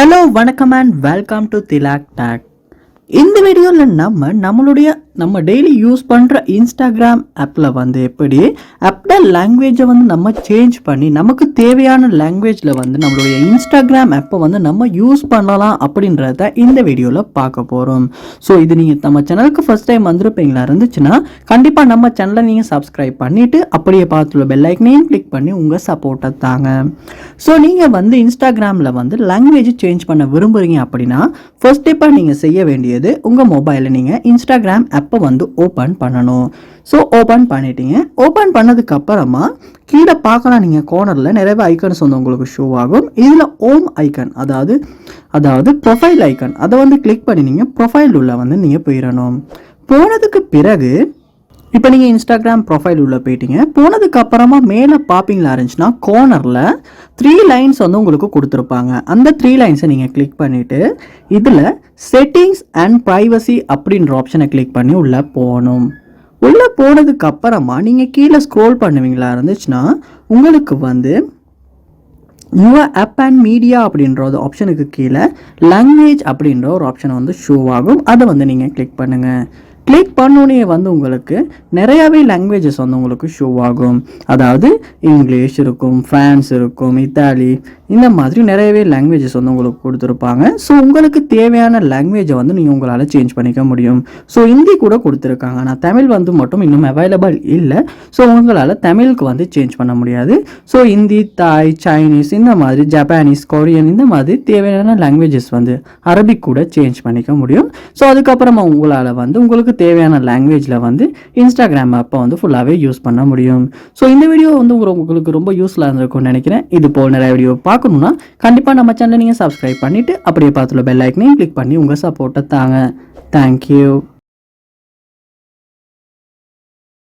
Hello, வணக்கம் and welcome to ThilakTech. இந்த வீடியோவில் நம்ம டெய்லி யூஸ் பண்ணுற இன்ஸ்டாகிராம் ஆப்பில் வந்து எப்படி ஆப்பில் லாங்குவேஜை வந்து நம்ம சேஞ்ச் பண்ணி நமக்கு தேவையான லாங்குவேஜில் வந்து நம்மளுடைய இன்ஸ்டாகிராம் ஆப்பை வந்து நம்ம யூஸ் பண்ணலாம் அப்படின்றத இந்த வீடியோவில் பார்க்க போகிறோம். ஸோ இது நீங்கள் நம்ம சேனலுக்கு ஃபர்ஸ்ட் டைம் வந்திருப்பீங்களா இருந்துச்சுன்னா கண்டிப்பாக நம்ம சேனலை நீங்கள் சப்ஸ்கிரைப் பண்ணிவிட்டு அப்படியே பார்த்துள்ள பெல் ஐக்கனையும் கிளிக் பண்ணி உங்கள் சப்போர்ட்டை தாங்க. ஸோ நீங்கள் வந்து இன்ஸ்டாகிராமில் வந்து லாங்குவேஜ் சேஞ்ச் பண்ண விரும்புகிறீங்க அப்படின்னா ஃபர்ஸ்ட் ஸ்டெப்பாக நீங்கள் செய்ய வேண்டியது உங்கள் மொபைலில் நீங்கள் இன்ஸ்டாகிராம் ஆப்பை வந்து ஓப்பன் பண்ணணும். ஸோ ஓப்பன் பண்ணிட்டீங்க. ஓப்பன் பண்ணதுக்கு அப்புறமா கீழே பார்க்கலாம், நீங்கள் கார்னரில் நிறைய ஐக்கன்ஸ் வந்து உங்களுக்கு ஷோ ஆகும். இதில் ஹோம் ஐக்கன் அதாவது ப்ரொஃபைல் ஐக்கன் அதை வந்து கிளிக் பண்ணி நீங்கள் ப்ரொஃபைல் உள்ள வந்து நீங்கள் போயிடணும். போனதுக்கு பிறகு இப்போ நீங்கள் இன்ஸ்டாகிராம் ப்ரொஃபைல் உள்ளே போயிட்டீங்க. போனதுக்கு அப்புறமா மேலே பார்ப்பீங்களா இருந்துச்சுன்னா கார்னரில் 3 லைன்ஸ் வந்து உங்களுக்கு கொடுத்துருப்பாங்க. அந்த 3 லைன்ஸை நீங்கள் கிளிக் பண்ணிவிட்டு இதில் செட்டிங்ஸ் அண்ட் ப்ரைவசி அப்படின்ற ஆப்ஷனை கிளிக் பண்ணி உள்ளே போகணும். உள்ளே போனதுக்கு அப்புறமா நீங்கள் கீழே ஸ்க்ரோல் பண்ணுவீங்களா இருந்துச்சுன்னா உங்களுக்கு வந்து யுவர் ஆப் அண்ட் மீடியா அப்படின்ற ஒரு ஆப்ஷனுக்கு கீழே லாங்குவேஜ் அப்படின்ற ஒரு ஆப்ஷன் வந்து ஷோ ஆகும். அதை வந்து நீங்கள் கிளிக் பண்ணுங்கள். கிளிக் பண்ணோன்னே வந்து உங்களுக்கு நிறையாவே லாங்குவேஜஸ் வந்து உங்களுக்கு ஷோ ஆகும். அதாவது இங்கிலீஷ் இருக்கும், ஃப்ரான்ஸ் இருக்கும், இத்தாலி, இந்த மாதிரி நிறையவே லாங்குவேஜஸ் வந்து உங்களுக்கு கொடுத்துருப்பாங்க. ஸோ உங்களுக்கு தேவையான லாங்குவேஜை வந்து நீங்கள் உங்களால் சேஞ்ச் பண்ணிக்க முடியும். ஸோ ஹிந்தி கூட கொடுத்துருக்காங்க. ஆனால் தமிழ் வந்து மட்டும் இன்னும் அவைலபிள் இல்லை. ஸோ உங்களால் தமிழுக்கு வந்து சேஞ்ச் பண்ண முடியாது. ஸோ ஹிந்தி, தாய், சைனீஸ், இந்த மாதிரி ஜப்பானீஸ், கொரியன், இந்த மாதிரி தேவையான லாங்குவேஜஸ் வந்து அரபிக் கூட சேஞ்ச் பண்ணிக்க முடியும். ஸோ அதுக்கப்புறமா உங்களால் வந்து உங்களுக்கு தேவையான லாங்குவேஜில் வந்து இன்ஸ்டாகிராம் ஆப்பை வந்து ஃபுல்லாகவே யூஸ் பண்ண முடியும். ஸோ இந்த வீடியோ வந்து உங்களுக்கு ரொம்ப யூஸ்ஃபுல்லாக இருந்திருக்கும்னு நினைக்கிறேன். இது போல் நிறைய வீடியோ பார்க்கணுன்னா கண்டிப்பாக நம்ம சேனலை நீங்கள் சப்ஸ்கிரைப் பண்ணிவிட்டு அப்படியே பார்த்துள்ள பெல் ஐக்கனையும் கிளிக் பண்ணி உங்கள் சப்போர்ட்டை தாங்க. தேங்க்யூ.